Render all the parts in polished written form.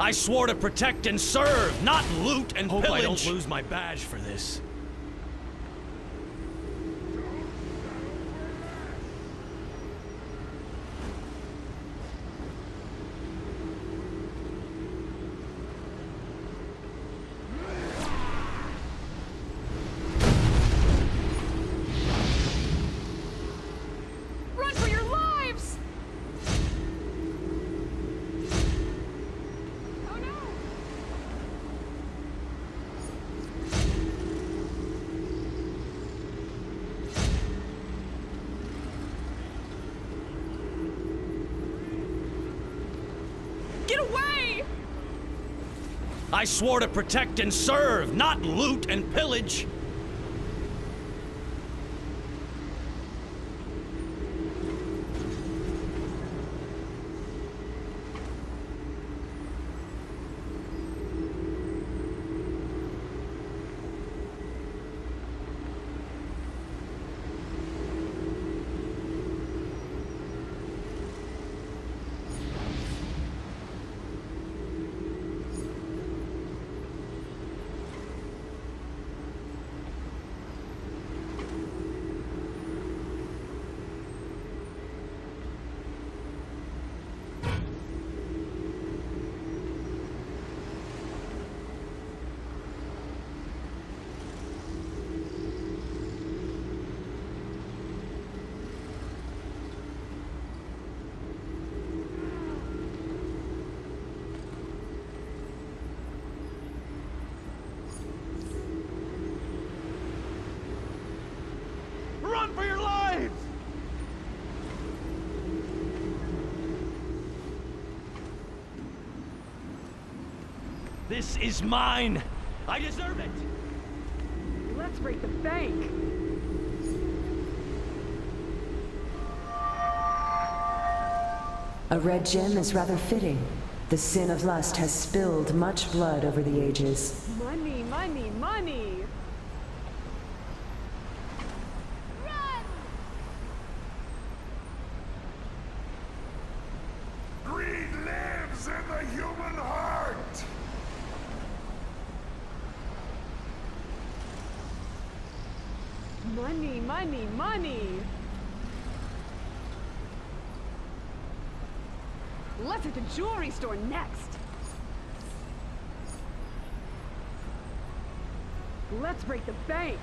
I swore to protect and serve, not loot and Hope pillage. I don't lose my badge for this. Run for your lives! Oh no! Get away! I swore to protect and serve, not loot and pillage. Run for your lives! This is mine. I deserve it. Let's break the bank! A red gem is rather fitting. The sin of lust has spilled much blood over the ages. Money, money, money! Run! Greed lives in the human heart! Money, money, money! Let's hit the jewelry store next! Let's break the bank!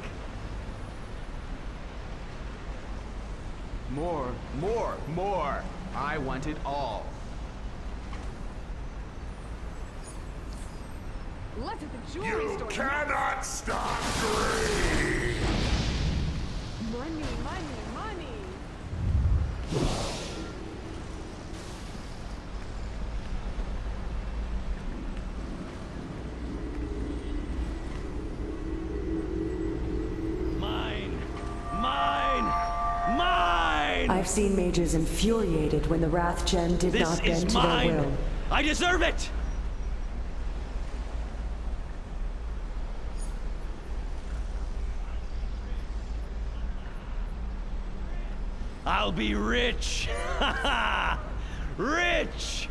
More, more, more! I want it all. Let's hit the jewelry You store next! cannot stop greed! Money, money, money! Mine. Mine. Mine. I've seen mages infuriated when the Wrath Gem did This not bend is to their mine. will. I deserve it. I'll be rich. Rich.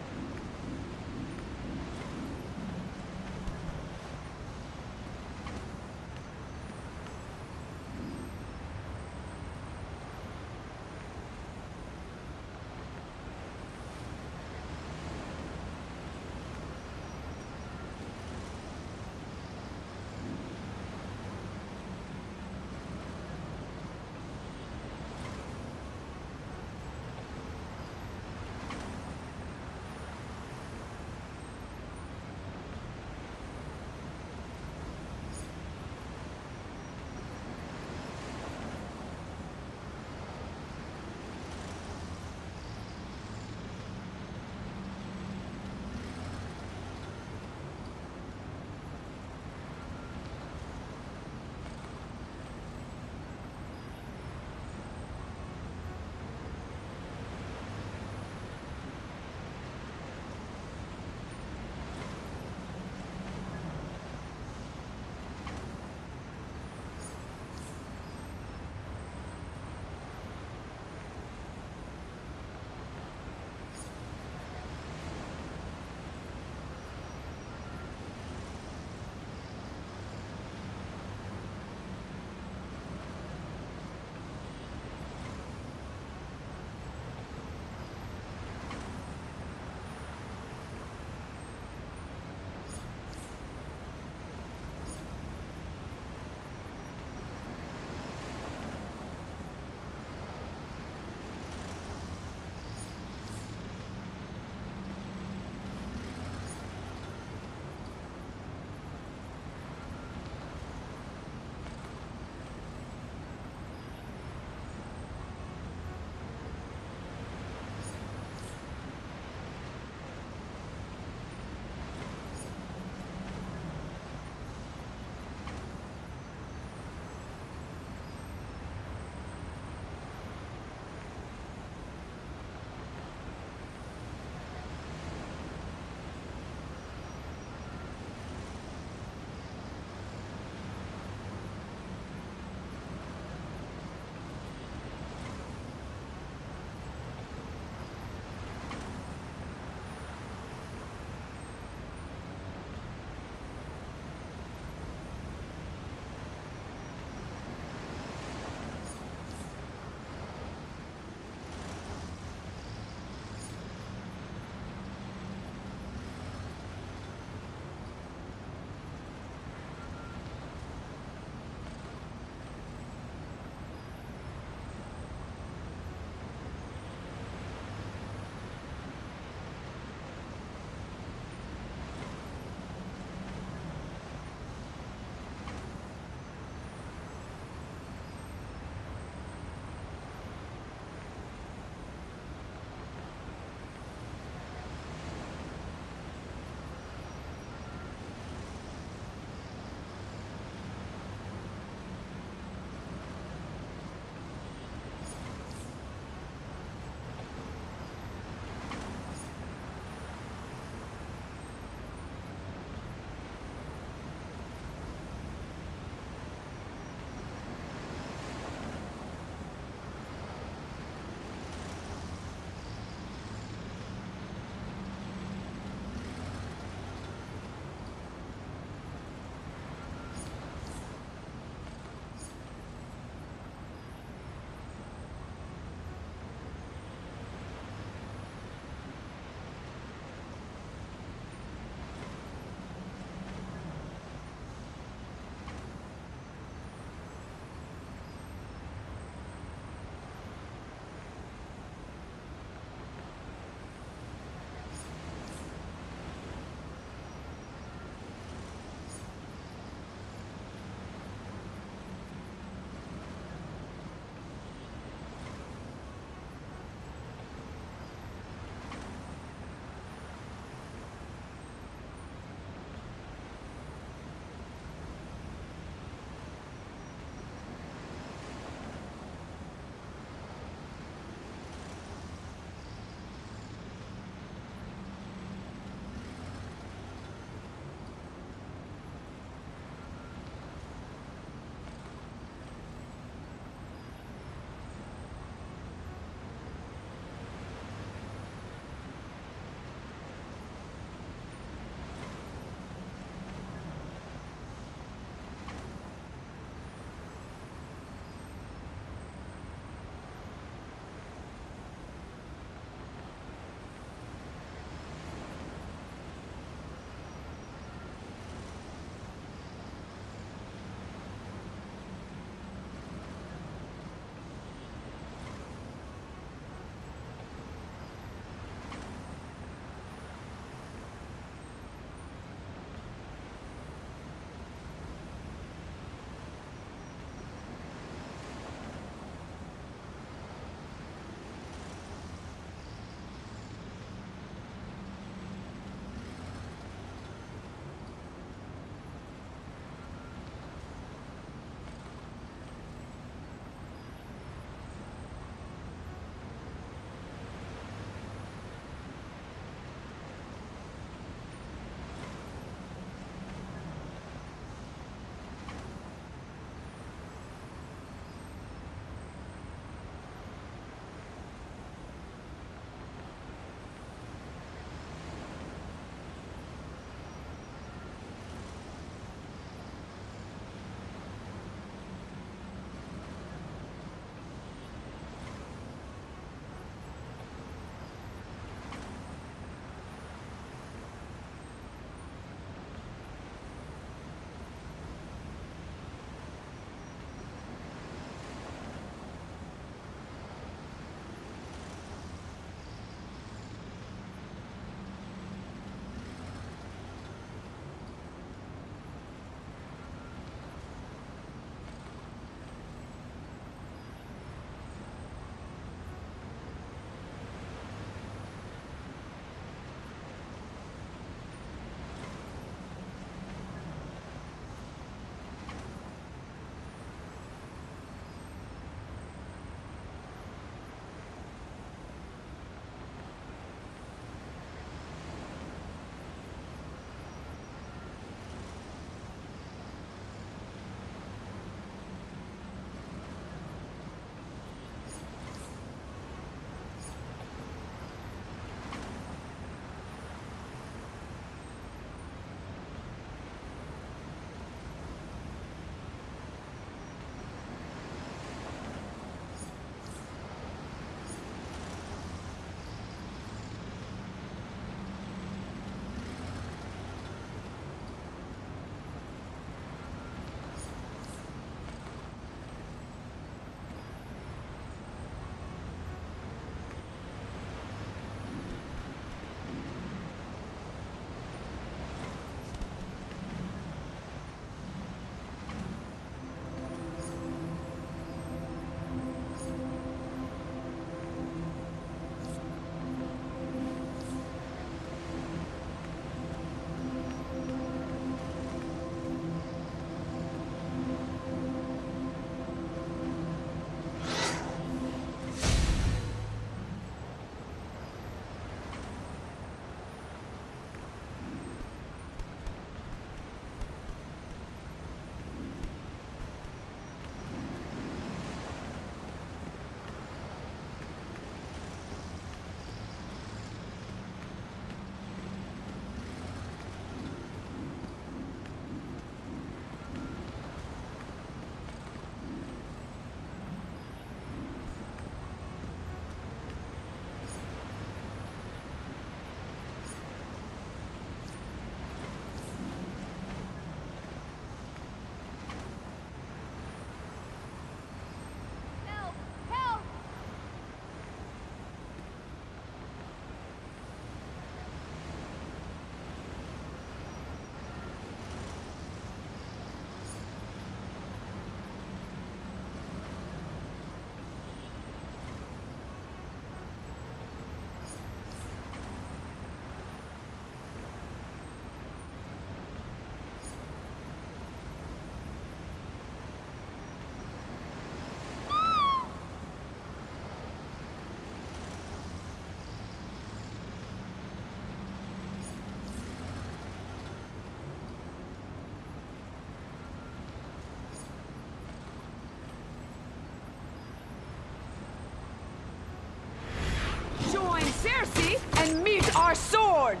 Cersei and meet our swords!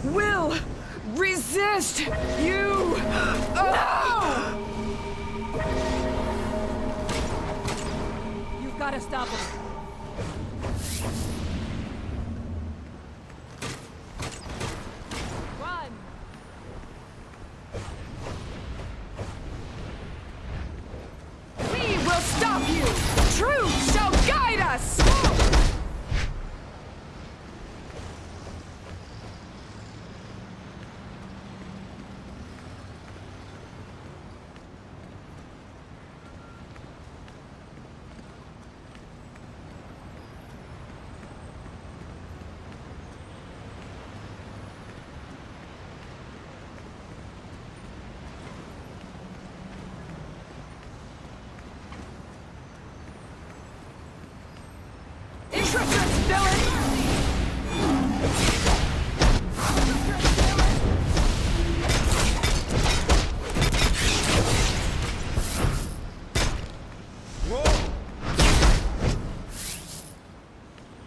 Will resist you! No! You've got to stop him. Run! We will stop you! Truth shall guide us! Treacherous villain!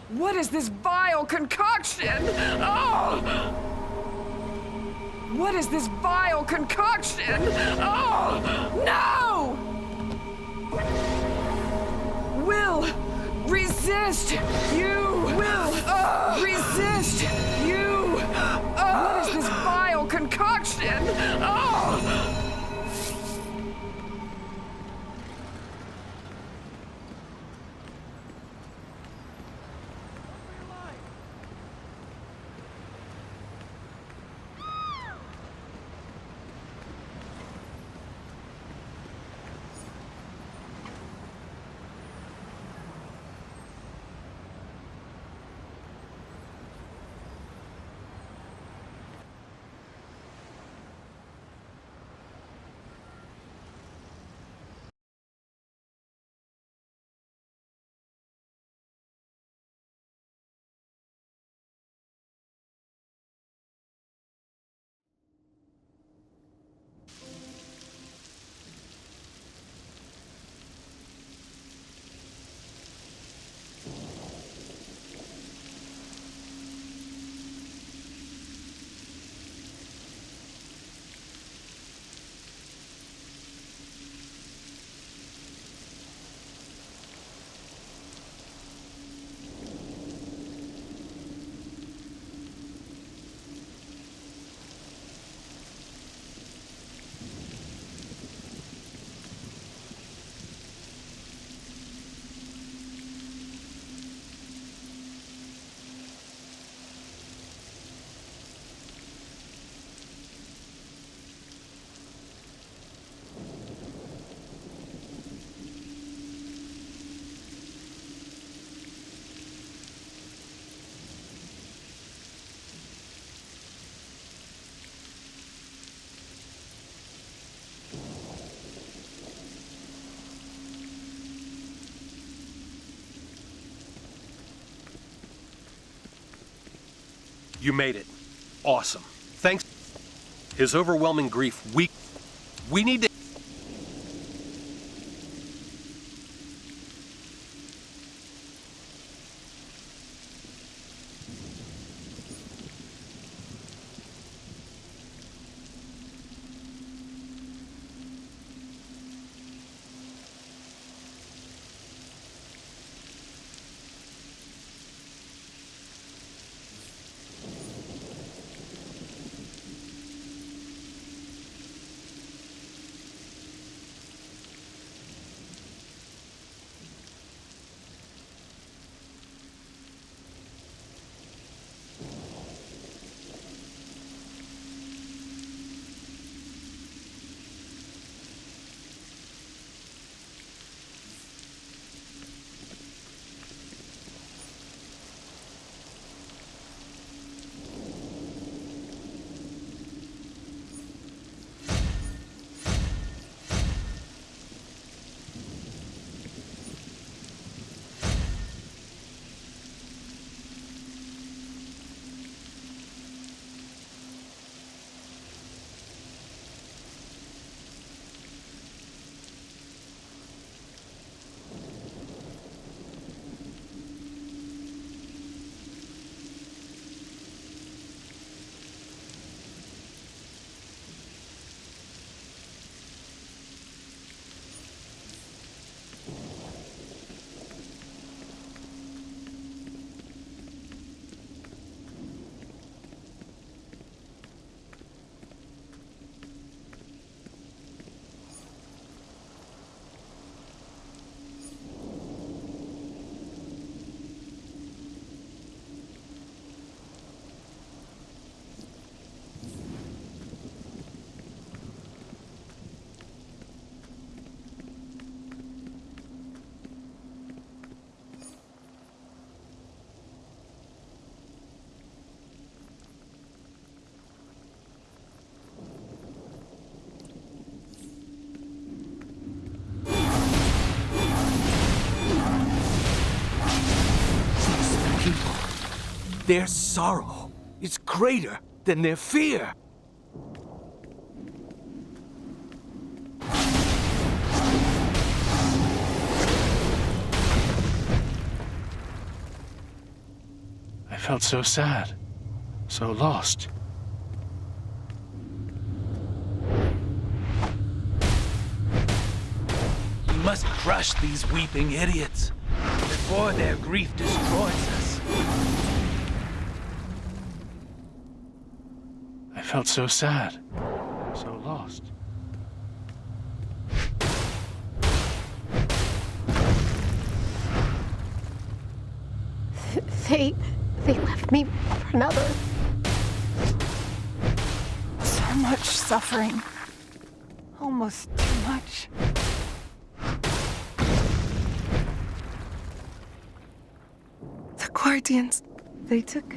What is this vile concoction? Oh! What is this vile concoction? Oh! No! Will resist you! Will resist you! What is this vile concoction? Oh! You made it. Awesome. Thanks. His overwhelming grief, we need to... Their sorrow is greater than their fear. I felt so sad, so lost. We must crush these weeping idiots before their grief destroys us. I felt so sad, so lost. They left me for another. So much suffering. Almost too much. The Guardians, they took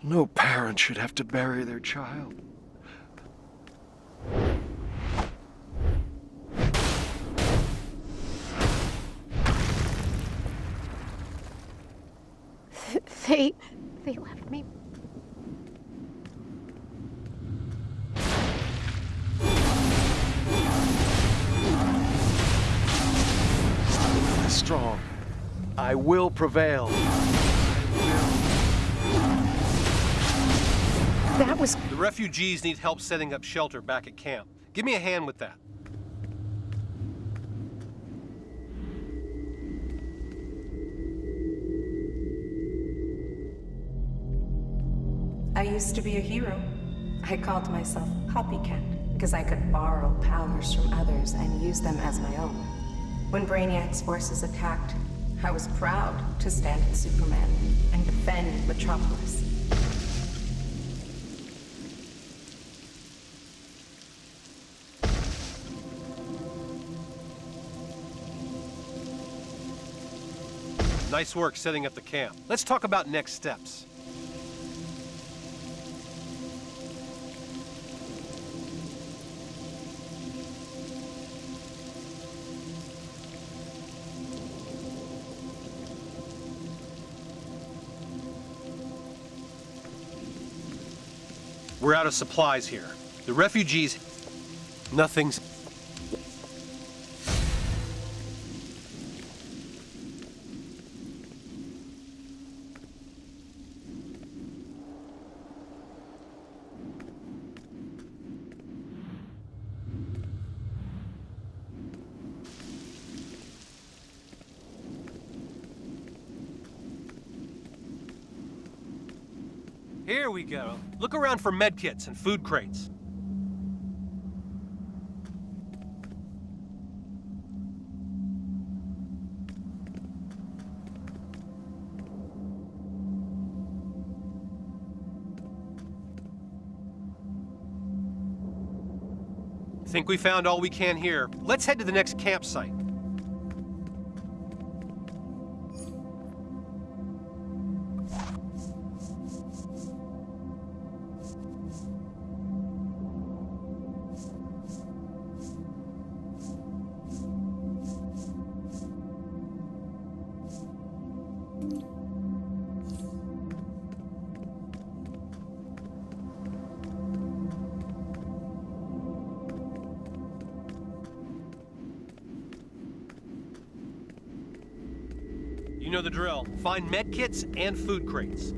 No parent should have to bury their child. They left me. Strong. I will prevail. That was... The refugees need help setting up shelter back at camp. Give me a hand with that. I used to be a hero. I called myself Copycat because I could borrow powers from others and use them as my own. When Brainiac's forces attacked, I was proud to stand with Superman and defend Metropolis. Nice work setting up the camp. Let's talk about next steps. We're out of supplies here. The refugees... Nothing's... Here we go. Look around for medkits and food crates. Think we found all we can here. Let's head to the next campsite. You know the drill. Find medkits and food crates.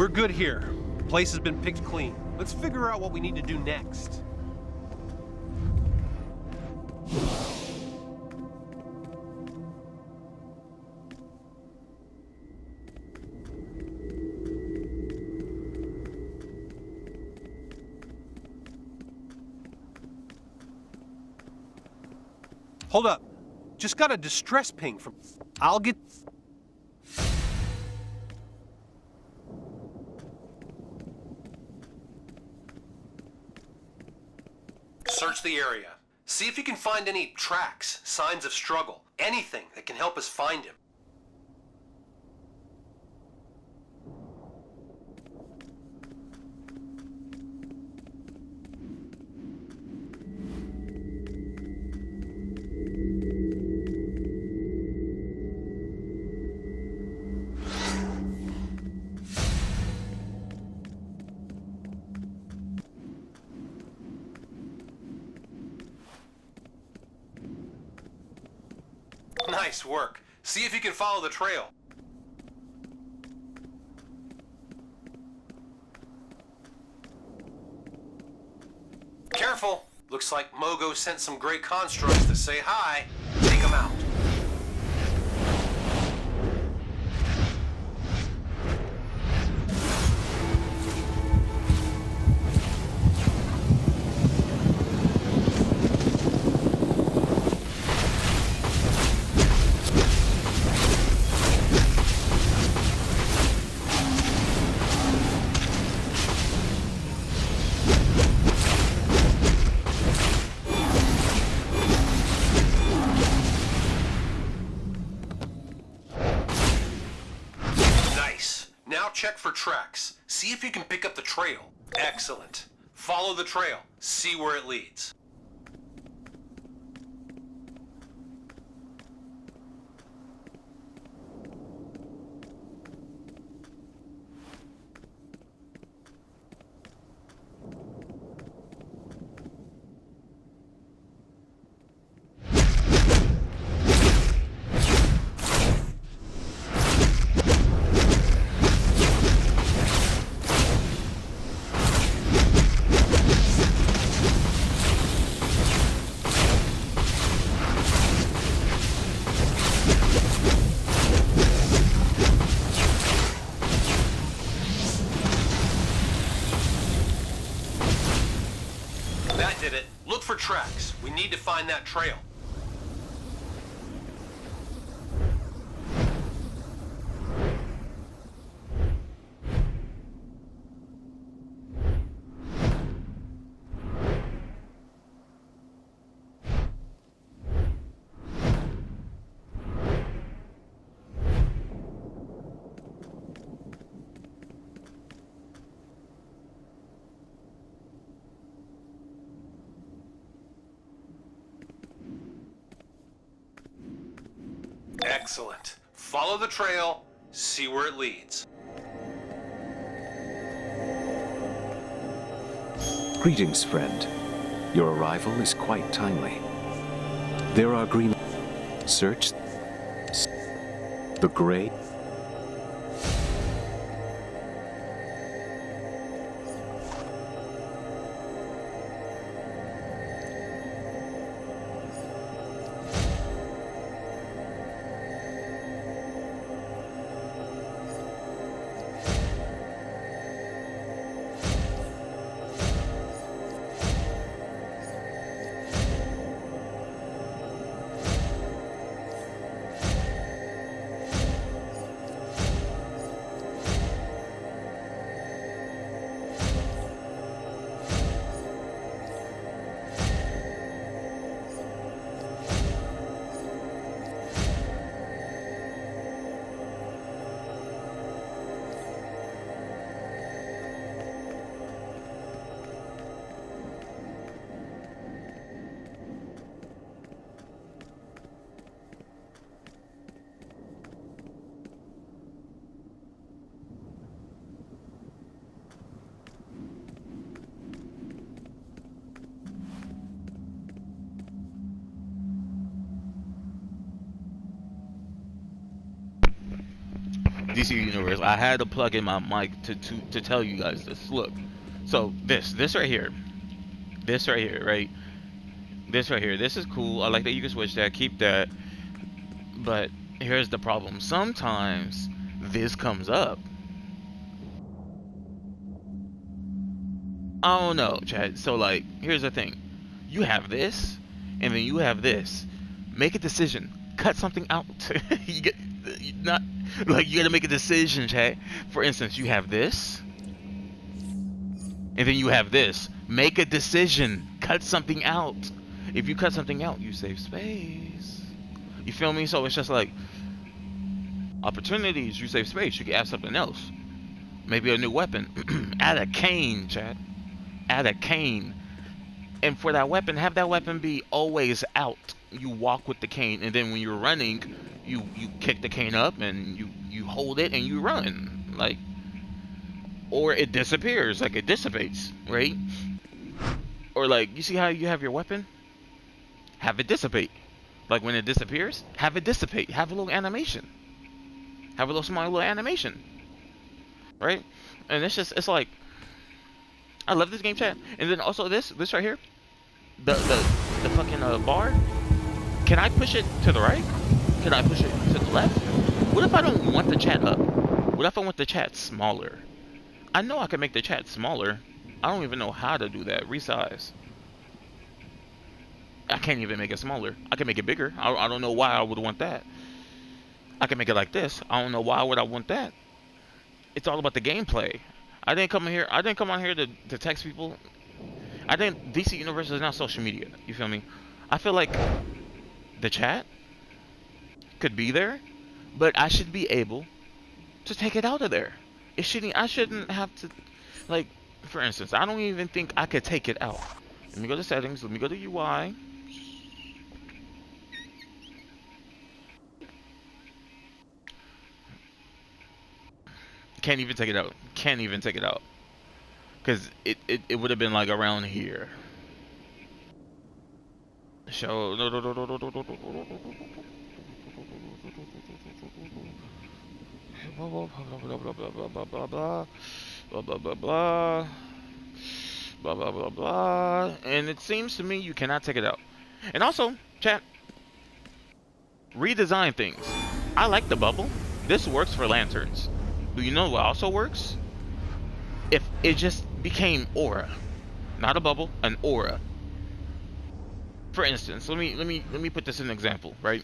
We're good here. Place has been picked clean. Let's figure out what we need to do next. Hold up. Just got a distress ping from... I'll get... Search the area. See if you can find any tracks, signs of struggle, anything that can help us find him. Nice work. See if you can follow the trail. Careful. Looks like Mogo sent some great constructs to say hi. Take them out. Check for tracks. See if you can pick up the trail. Excellent. Follow the trail. See where it leads. That did it. Look for tracks. We need to find that trail. Excellent. Follow the trail, see where it leads. Greetings, friend. Your arrival is quite timely. There are green... Search... The gray... DC Universe. I had to plug in my mic to tell you guys this. Look, so this right here, right? This right here, this is cool. I like that you can switch that, keep that. But here's the problem. Sometimes this comes up. I don't know, Chad. So like, here's the thing. You have this, and then you have this. Make a decision. Cut something out. You gotta make a decision, Chad. For instance, you have this, and then you have this. Make a decision. Cut something out. If you cut something out, you save space. You feel me? So it's just like opportunities. You save space. You can add something else. Maybe a new weapon. Add a cane, Chad. Add a cane. And for that weapon, have that weapon be always out. You walk with the cane, and then when you're running, you kick the cane up and you hold it and you run. Like, or it disappears, like it dissipates, right? Or like, you see how you have your weapon? Have it dissipate. Like when it disappears, have it dissipate. Have a little animation. Have a little small little animation. Right? And it's like, I love this game, chat. And then also this right here, the fucking bar. Can I push it to the right? Can I push it to the left? What if I don't want the chat up? What if I want the chat smaller? I know I can make the chat smaller. I don't even know how to do that. Resize. I can't even make it smaller. I can make it bigger. I don't know why I would want that. I can make it like this. I don't know why would I want that. It's all about the gameplay. I didn't come on here to text people. DC Universe is not social media. You feel me? I feel like the chat could be there, but I should be able to take it out of there. I shouldn't have to, like, for instance, I don't even think I could take it out. Let me go to settings. Let me go to UI. Can't even take it out. Can't even take it out. Because it would have been like around here. Show. Blah. And it seems to me you cannot take it out. And also, chat, redesign things. I like the bubble. This works for lanterns. Do you know what also works? If it just became aura, not a bubble, an aura. For instance, let me put this in an example, right?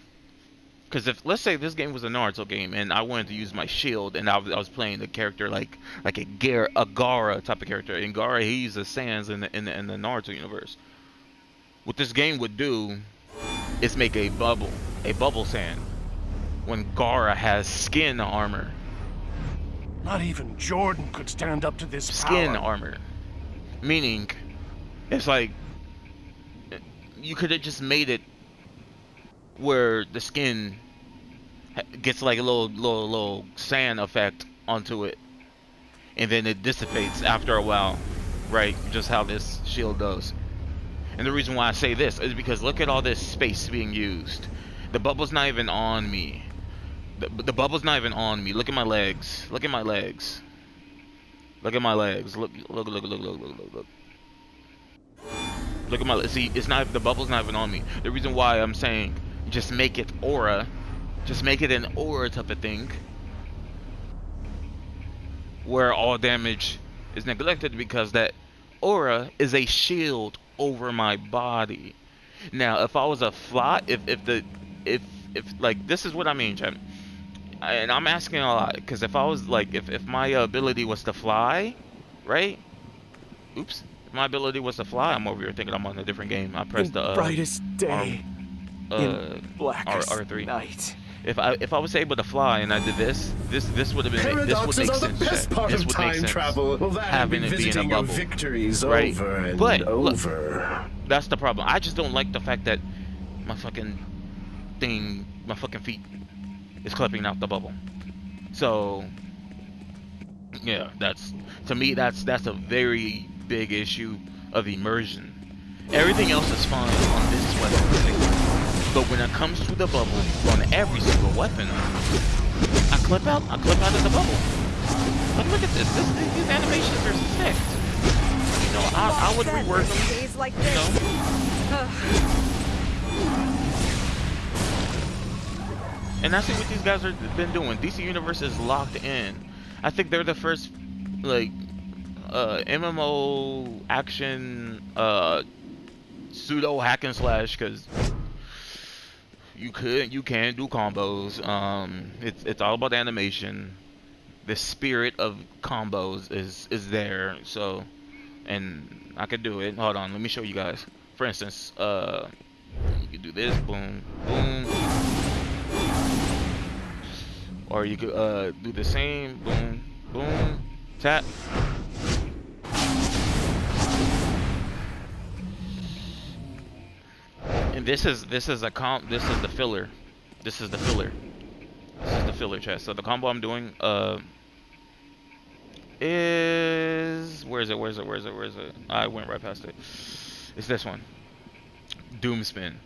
Because if, let's say this game was a Naruto game and I wanted to use my shield and I was playing the character like a Gaara type of character, and Gaara, he uses sands in the Naruto universe. What this game would do is make a bubble sand when Gaara has skin armor. Not even Jordan could stand up to this skin power. armor. Meaning, it's like you could have just made it where the skin gets like a little sand effect onto it, and then it dissipates after a while, right? Just how this shield does. And the reason why I say this is because look at all this space being used. The bubble's not even on me. The bubble's not even on me. Look at my legs. Look at my legs. Look at my legs. Look. Look at my. See, it's not. The bubble's not even on me. The reason why I'm saying just make it aura, just make it an aura type of thing, where all damage is neglected, because that aura is a shield over my body. Now, if I was a fly, if like, this is what I mean, Chan. And I'm asking a lot, because if I was like, if my ability was to fly, right? Oops. If my ability was to fly, I'm over here thinking I'm on a different game. I pressed the brightest day, in blackest R3. night. If I was able to fly and I did this would have been this would make sense. Best part this of would time make sense. travel. Well, that having be it be in a visiting your bubble, victories right? over and but over. Look, that's the problem. I just don't like the fact that my fucking thing, my fucking feet is clipping out the bubble. So yeah, to me that's a very big issue of immersion. Everything else is fine on this weapon, but when it comes to the bubble on every single weapon, I clip out of the bubble. But look at this. These animations are sick. You know, I would rework them. Days like You this. know? And that's what these guys have been doing. DC Universe is locked in. I think they're the first, like, MMO action, pseudo hack and slash, because you can do combos. It's all about animation. The spirit of combos is there. So, and I could do it. Hold on, let me show you guys. For instance, you could do this, boom, boom. Or you could do the same, boom, boom, tap. And this is the filler. This is the filler chat. So the combo I'm doing is where is it? I went right past it. It's this one. Doom spin.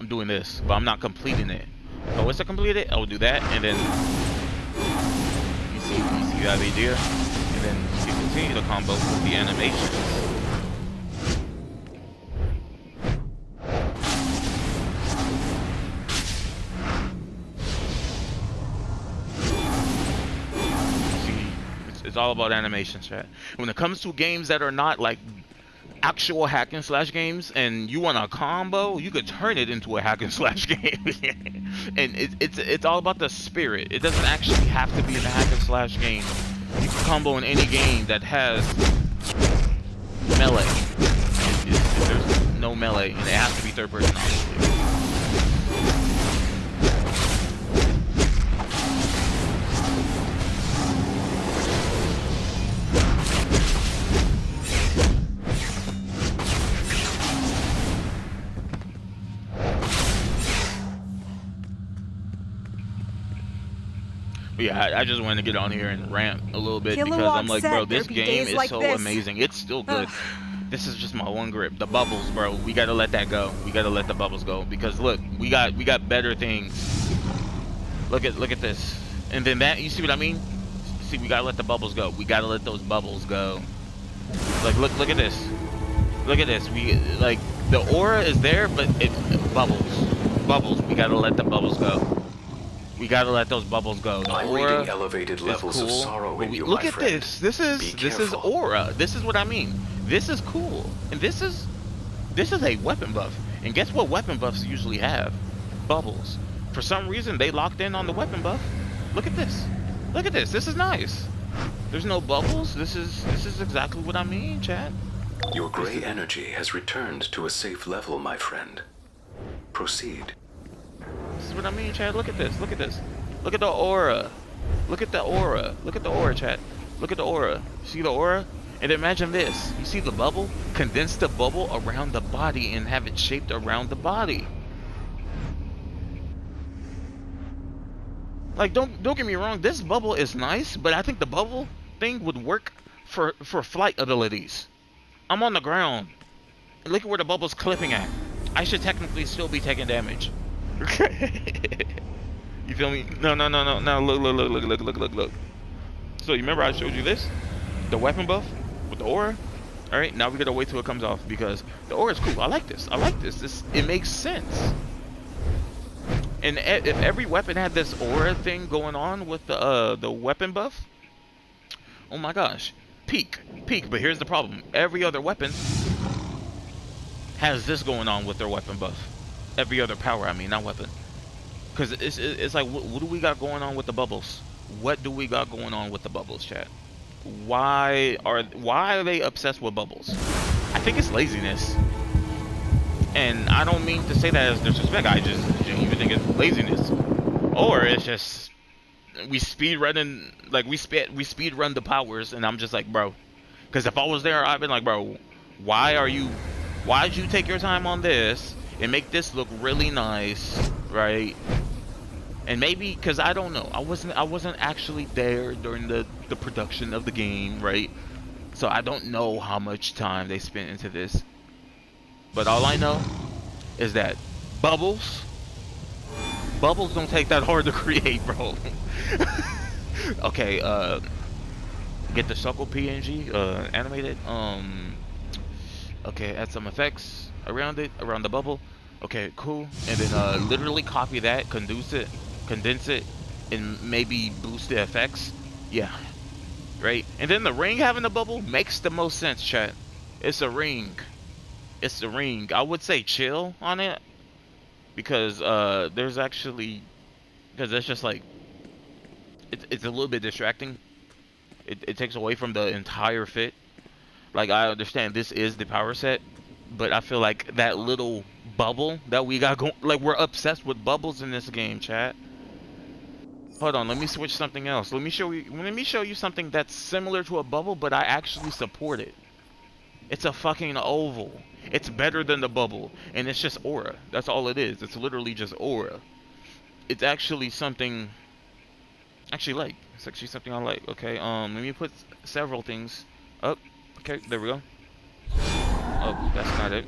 I'm doing this, but I'm not completing it. If I was to complete it, I will do that, and then you see that idea, and then you can continue the combo with the animations. It's all about animation, chat. When it comes to games that are not like actual hack and slash games, and you want a combo, you could turn it into a hack and slash game. And it's all about the spirit. It doesn't actually have to be in a hack and slash game. You can combo in any game that has melee. There's no melee, and it has to be third person, obviously. Yeah, I just wanted to get on here and rant a little bit because I'm like, bro, this game is so amazing. It's still good. This is just my one grip. The bubbles, bro. We gotta let that go. We gotta let the bubbles go because look, we got better things. Look at this. And then that, you see what I mean? See, we gotta let the bubbles go. We gotta let those bubbles go. Like, look at this. Look at this. We like the aura is there, but it's bubbles. We gotta let the bubbles go. We gotta let those bubbles go. The I'm aura reading elevated levels cool, of sorrow in you, look my at friend. this. This is aura. This is what I mean. This is cool. And this is a weapon buff. And guess what weapon buffs usually have? Bubbles. For some reason they locked in on the weapon buff. Look at this. Look at this. This is nice. There's no bubbles. This is exactly what I mean, chat. Your gray energy has returned to a safe level, my friend. Proceed. This is what I mean, chat. Look at this. Look at this. Look at the aura. Look at the aura. Look at the aura, chat. Look at the aura. See the aura? And imagine this. You see the bubble? Condense the bubble around the body and have it shaped around the body. Like, don't get me wrong. This bubble is nice, but I think the bubble thing would work for flight abilities. I'm on the ground. Look at where the bubble's clipping at. I should technically still be taking damage. You feel me? No. Now look. So you remember I showed you this? The weapon buff with the aura? Alright, now we gotta wait till it comes off because the aura is cool. I like this. It makes sense. And if every weapon had this aura thing going on with the weapon buff, oh my gosh. Peak. But here's the problem. Every other weapon has this going on with their weapon buff. Every other power, I mean, not weapon. Because it's like, what do we got going on with the bubbles? What do we got going on with the bubbles, chat? Why are they obsessed with bubbles? I think it's laziness. And I don't mean to say that as disrespect. I just genuinely think it's laziness. Or it's just we speed run the powers, and I'm just like, bro. Because if I was there, I'd been like, bro, why'd you take your time on this and make this look really nice, right? And maybe because I don't know, I wasn't actually there during the production of the game, right? So I don't know how much time they spent into this. But all I know is that bubbles don't take that hard to create, bro. Okay, get the Suckle PNG animated. Okay, add some effects around it, around the bubble. Okay, cool. And then literally copy that, condense it, and maybe boost the effects. Yeah, right. And then the ring having a bubble makes the most sense, chat. It's a ring. It's the ring. I would say chill on it because there's actually, because it's just like it's a little bit distracting. It takes away from the entire fit. Like, I understand this is the power set, but I feel like that little bubble that we got going, like, we're obsessed with bubbles in this game, chat. Hold on, let me switch something else. Let me show you something that's similar to a bubble, but I actually support it. It's a fucking oval. It's better than the bubble, and it's just aura. That's all it is. It's literally just aura. It's actually something like. It's actually something I like. Okay, let me put several things up. Okay, there we go. Oh, that's not it.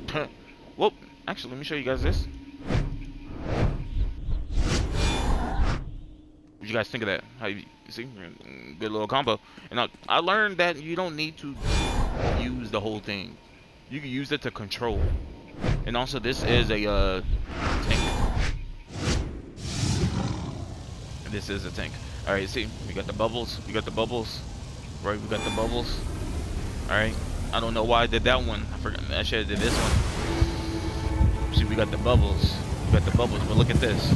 Well, actually, let me show you guys this. What you guys think of that? How you see? Good little combo. And I learned that you don't need to use the whole thing. You can use it to control. And also, this is a tank. This is a tank. All right, see, we got the bubbles. We got the bubbles. Right, we got the bubbles. All right. I don't know why I did that one. I forgot. I should have did this one. See, we got the bubbles. We got the bubbles. But look at this.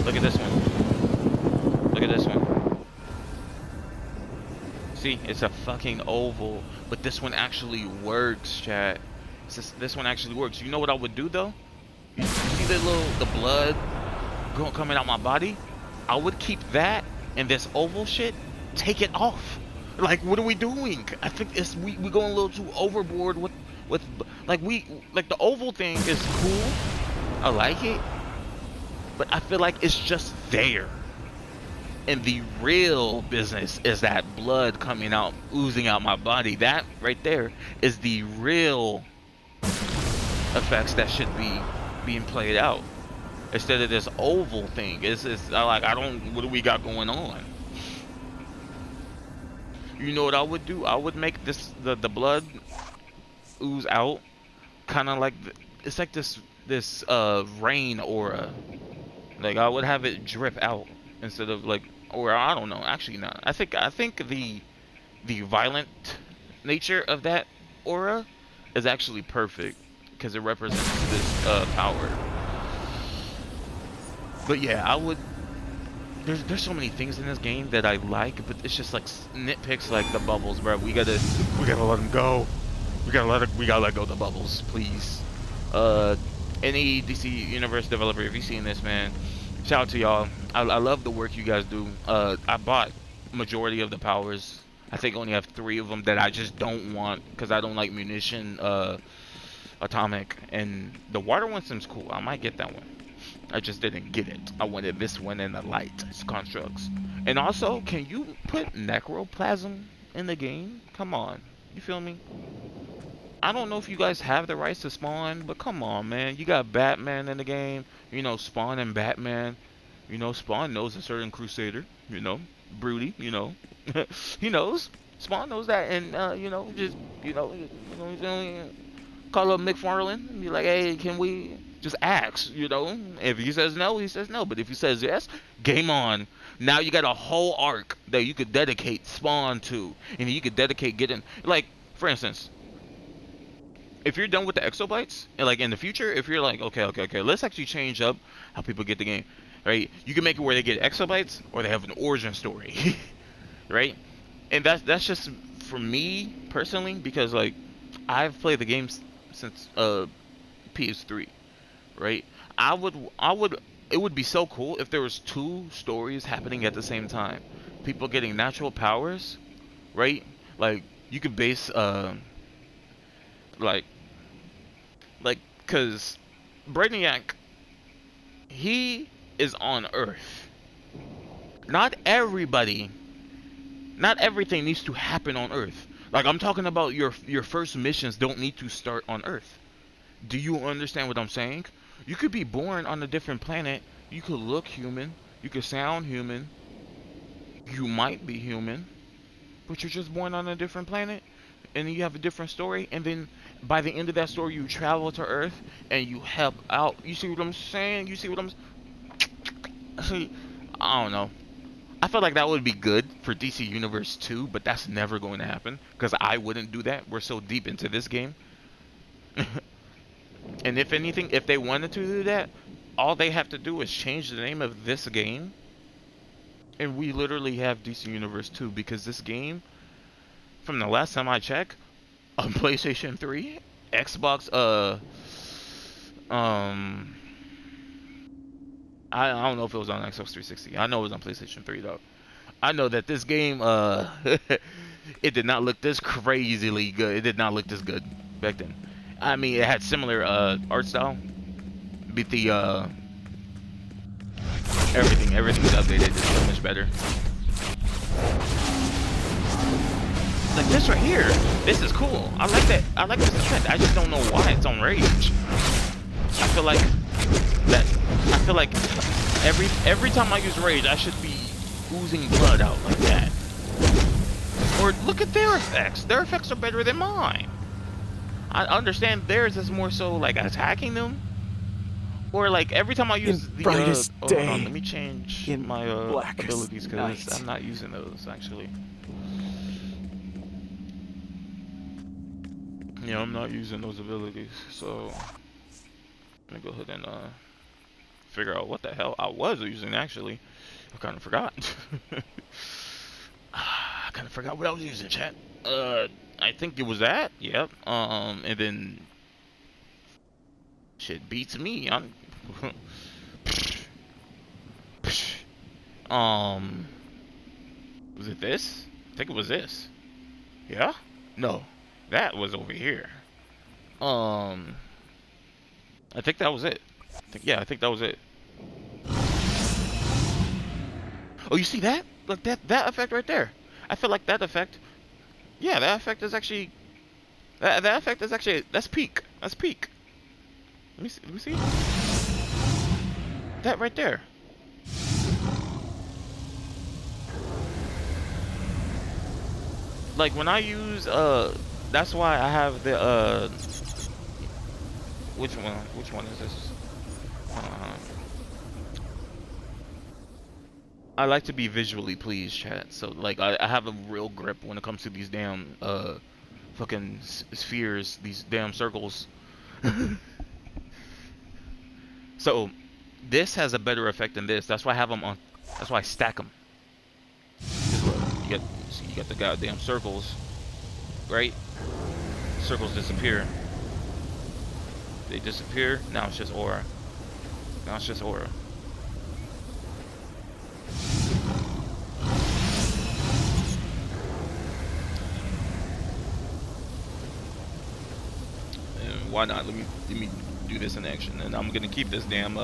Look at this one. Look at this one. See, it's a fucking oval, but this one actually works, chat. This one actually works. You know what I would do though? You see the blood coming out my body? I would keep that and this oval shit, take it off. Like, what are we doing? I think we going a little too overboard with like the oval thing is cool. I like it, but I feel like it's just there. And the real business is that blood coming out, oozing out my body. That right there is the real effects that should be being played out. Instead of this oval thing. It's like, what do we got going on? You know what I would do? I would make the blood ooze out, kind of like it's like this rain aura. Like, I would have it drip out instead of like, or I don't know. Actually, not. I think the violent nature of that aura is actually perfect because it represents this power. But yeah, I would. There's so many things in this game that I like, but it's just like nitpicks like the bubbles, bro. We gotta let them go. We gotta let go of the bubbles, please. Any DC Universe developer, if you're seeing this, man, shout out to y'all. I love the work you guys do. I bought majority of the powers. I think I only have 3 of them that I just don't want because I don't like munition, atomic, and the water one seems cool. I might get that one. I just didn't get it. I wanted this one in the light constructs. And also, can you put necroplasm in the game? Come on, you feel me? I don't know if you guys have the rights to Spawn, but come on, man. You got Batman in the game. You know, Spawn and Batman. You know, Spawn knows a certain Crusader. You know, Broody. You know, he knows. Spawn knows that, and you know, just call up McFarlane and be like, hey, can we? Just ask, you know. If he says no, he says no. But if he says yes, game on. Now you got a whole arc that you could dedicate Spawn to, and you could dedicate getting, like, for instance, if you're done with the exobytes, and like in the future, if you're like, okay, let's actually change up how people get the game, right? You can make it where they get exobytes or they have an origin story, right? And that's just for me personally, because like I've played the games since PS3. Right, it would be so cool if there was 2 stories happening at the same time. People getting natural powers, right? Like, you could base like cuz Brainiac, he is on Earth. Not everything needs to happen on Earth. Like, I'm talking about your first missions don't need to start on Earth. Do you understand what I'm saying? You could be born on a different planet. You could look human. You could sound human. You might be human, but you're just born on a different planet, and you have a different story, and then by the end of that story, you travel to Earth, and you help out. You see what I'm saying? You see what I'm... See, I don't know. I feel like that would be good for DC Universe 2, but that's never going to happen, because I wouldn't do that. We're so deep into this game. And if anything, if they wanted to do that, all they have to do is change the name of this game, and we literally have DC Universe 2, because this game, from the last time I checked, on PlayStation 3, Xbox, I don't know if it was on Xbox 360. I know it was on PlayStation 3 though. I know that this game, it did not look this crazily good. It did not look this good back then. I mean, it had similar art style, but the everything's updated. It's so much better. Like this right here, this is cool. I like that. I like this effect. I just don't know why it's on rage. I feel like every time I use rage, I should be oozing blood out like that. Or look at their effects. Their effects are better than mine. I understand theirs is more so like attacking them. Or like every time I use the hold on, let me change my abilities because I'm not using those actually. Yeah, I'm not using those abilities, so let me go ahead and figure out what the hell I was using actually. I kind of forgot. I kind of forgot what I was using, chat. I think it was that. Yep. And then shit beats me. I'm was it this? I think it was this. Yeah? No. That was over here. I think that was it. I think that was it. Oh, you see that? Look, that effect right there. I feel like that effect. Yeah, that effect is actually. That effect is actually. That's peak. That's peak. Let me see. Let me see. That right there. Like when I use that's why I have the which one is this? I like to be visually pleased, chat. So like I have a real grip when it comes to these damn fucking spheres, these damn circles. So this has a better effect than this. That's why I have them on. That's why I stack them. You got the goddamn circles, right? Circles disappear. They disappear. Now it's just aura. Now it's just aura. And why not? Let me do this in action, and I'm gonna keep this damn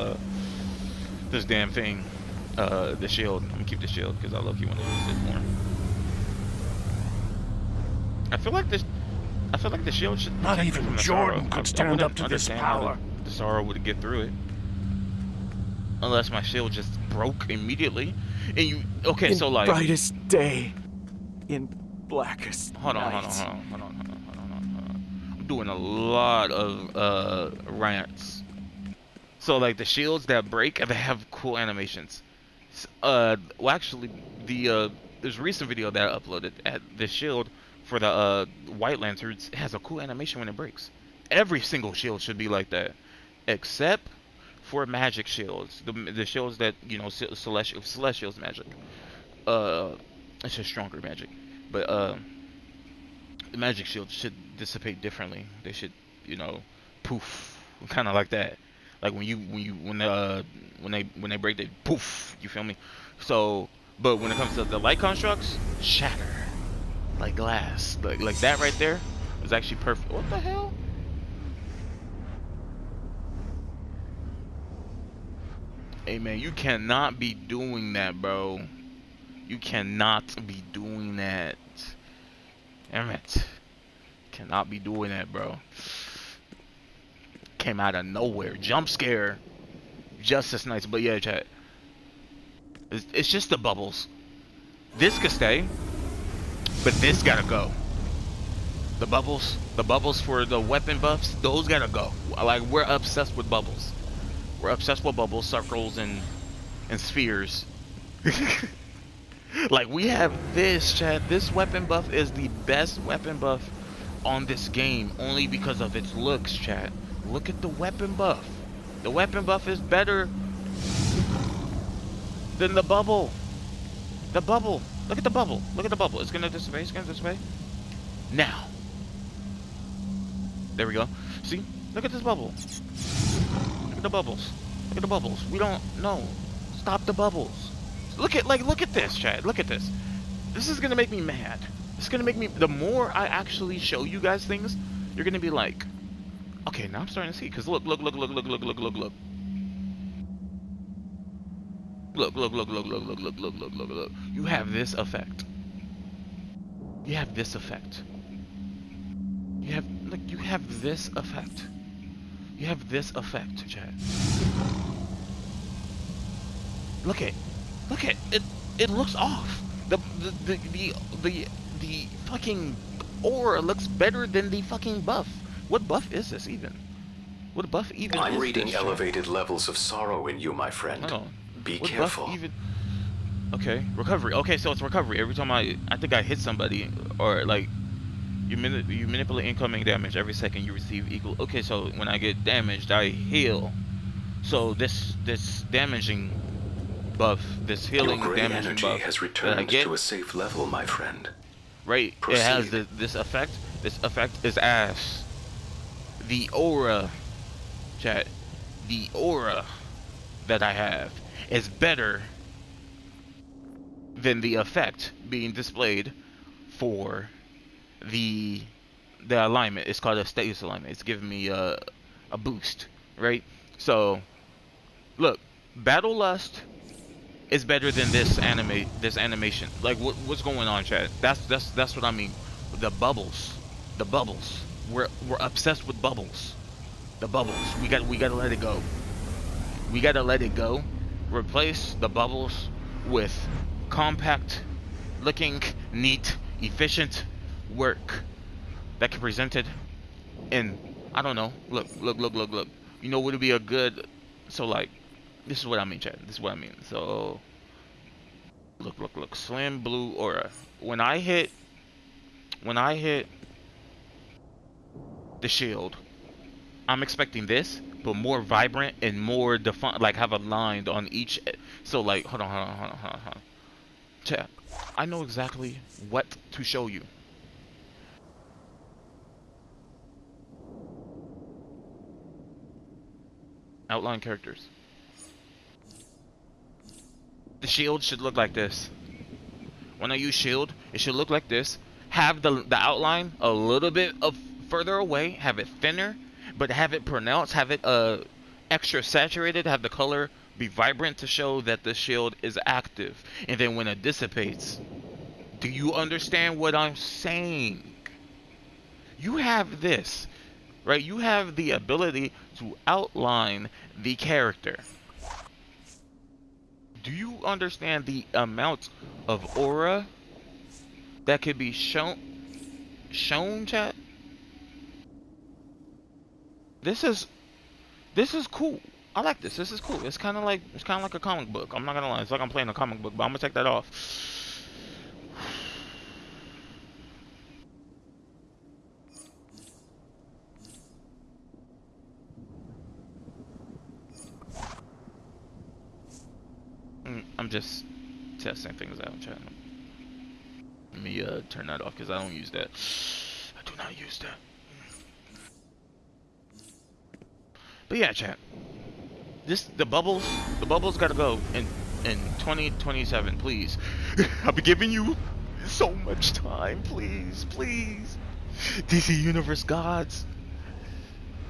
thing, the shield. I'm gonna keep the shield because I love you want to use it more. I feel like the shield should. Not even Jordan could stand up to this power. The Sorrow would get through it, unless my shield just broke immediately. And you okay? So like brightest day, in blackest Hold on. I'm doing a lot of rants. So like the shields that break, they have cool animations. Well, actually, there's a recent video that I uploaded at the shield for the White Lanterns. It has a cool animation when it breaks. Every single shield should be like that, except for magic shields. The shields that, you know, Celestial's magic. It's just stronger magic, but the magic shields should dissipate differently. They should, you know, poof, kind of like that. Like when they break, they poof. You feel me? So, but when it comes to the light constructs, shatter like glass. Like that right there was actually perfect. What the hell? Hey man, you cannot be doing that, bro. You cannot be doing that. Damn it. Cannot be doing that, bro. Came out of nowhere. Jump scare. Just as nice. But yeah, chat. It's just the bubbles. This could stay, but this gotta go. The bubbles for the weapon buffs, those gotta go. Like, we're obsessed with bubbles. We're obsessed with bubbles, circles, and spheres. Like, we have this, chat. This weapon buff is the best weapon buff on this game, only because of its looks, chat. Look at the weapon buff. The weapon buff is better than the bubble. The bubble. Look at the bubble. Look at the bubble. It's gonna dissipate. It's gonna dissipate. Now. There we go. See? Look at this bubble. Look at the bubbles. Look at the bubbles. We don't know. Stop the bubbles. Look at this, Chad. Look at this. This is gonna make me mad. It's gonna make me. The more I actually show you guys things, you're gonna be like, okay, now I'm starting to see. Cause look. Look. Look. You have this effect. You have this effect. You have this effect. You have this effect, Chad. Look at it. It looks off. The fucking aura looks better than the fucking buff. What buff is this even? What buff even is this? I'm reading elevated levels of sorrow in you, my friend. Hold on. Be what careful. Buff even? Okay, recovery. Okay, so it's recovery. Every time I think I hit somebody, or like you manipulate incoming damage every second you receive equal. Okay, so when I get damaged, I heal. So this damaging buff, this healing Your gray damaging energy buff has returned to a safe level, my friend. Right. Proceed. It has this effect. This effect is ass. The aura, chat. The aura that I have is better than the effect being displayed for the alignment. It's called a status alignment. It's giving me a boost, right? So look, Battle Lust is better than this animation. Like, what's going on, chat? That's what I mean. The bubbles. We're obsessed with bubbles. The bubbles. We gotta let it go. We gotta let it go. Replace the bubbles with compact looking, neat, efficient work that can be presented in, I don't know. Look. You know, would it be a good, so like, this is what I mean, chat. This is what I mean. So look. Slim blue aura. When I hit the shield, I'm expecting this, but more vibrant and more defined, like have a line on each. So like, hold on. Chat, I know exactly what to show you. Outline characters. The shield should look like this. When I use shield, it should look like this. Have the outline a little bit of further away. Have it thinner, but have it pronounced. Have it extra saturated. Have the color be vibrant to show that the shield is active. And then when it dissipates, do you understand what I'm saying? You have this, right? You have the ability to outline the character. Do you understand the amount of aura that could be shown, chat? This is cool. I like this. This is cool. It's kind of like a comic book. I'm not gonna lie. It's like I'm playing a comic book, but I'm gonna take that off. I'm just testing things out, chat. Let me turn that off because I don't use that. I do not use that. But yeah, chat. The bubbles gotta go in 2027, please. I'll be giving you so much time, please. DC Universe gods,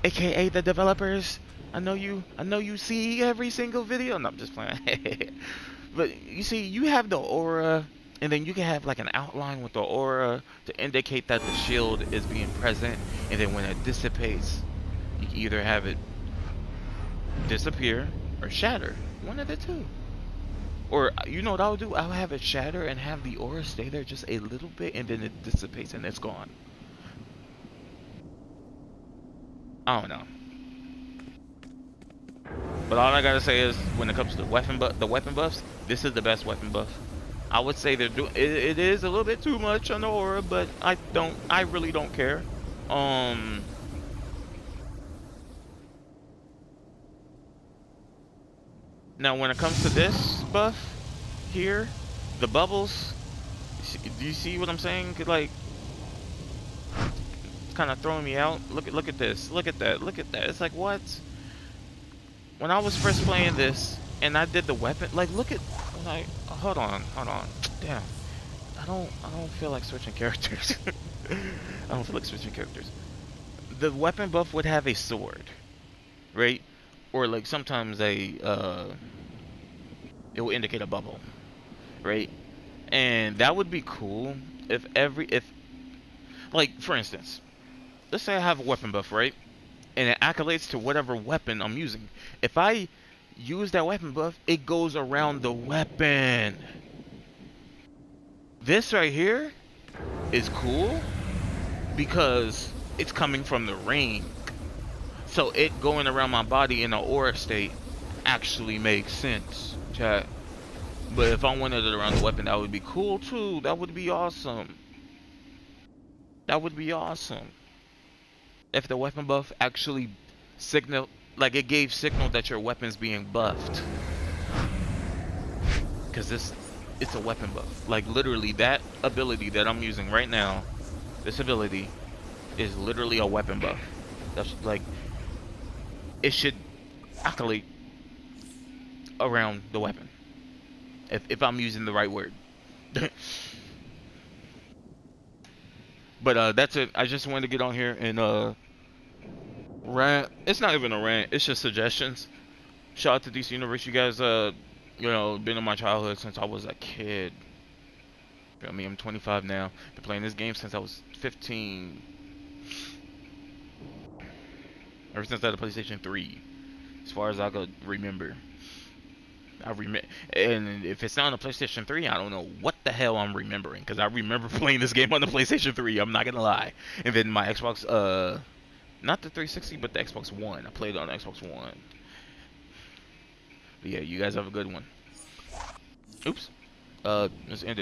aka the developers. I know you see every single video. No, I'm just playing. But you see, you have the aura, and then you can have like an outline with the aura to indicate that the shield is being present. And then when it dissipates, you can either have it disappear or shatter. One of the two. Or, you know what I'll do? I'll have it shatter and have the aura stay there just a little bit, and then it dissipates and it's gone. I don't know. But all I gotta say is, when it comes to the weapon buffs, this is the best weapon buff. I would say they're doing it is a little bit too much on the aura, but I really don't care. Now when it comes to this buff here, the bubbles, do you see what I'm saying? Like, it's kind of throwing me out. Look at this. Look at that. Look at that. It's like, what? When I was first playing this and I did the weapon, like, look at, like, hold on. Damn. I don't feel like switching characters. I don't feel like switching characters. The weapon buff would have a sword, right? Or like sometimes it will indicate a bubble, right? And that would be cool if like, for instance, let's say I have a weapon buff, right? And it accolades to whatever weapon I'm using. If I use that weapon buff, it goes around the weapon. This right here is cool because it's coming from the ring. So it going around my body in an aura state actually makes sense, chat. But if I wanted it around the weapon, that would be cool too. That would be awesome. That would be awesome. If the weapon buff actually signal, like it gave signal that your weapon's being buffed. Because it's a weapon buff. Like literally that ability that I'm using right now, this ability is literally a weapon buff. That's like, it should accolade around the weapon. If I'm using the right word. But that's it. I just wanted to get on here and rant. It's not even a rant, it's just suggestions. Shout out to DC Universe. You guys you know, been in my childhood since I was a kid. I mean, I'm 25 now. Been playing this game since I was 15. Ever since I had a PlayStation 3, as far as I could remember. And if it's not on the PlayStation 3, I don't know what the hell I'm remembering, because I remember playing this game on the PlayStation 3. I'm not gonna lie. And then my Xbox, not the 360, but the Xbox One. I played it on the Xbox One. But yeah, you guys have a good one. Oops. Let's end it.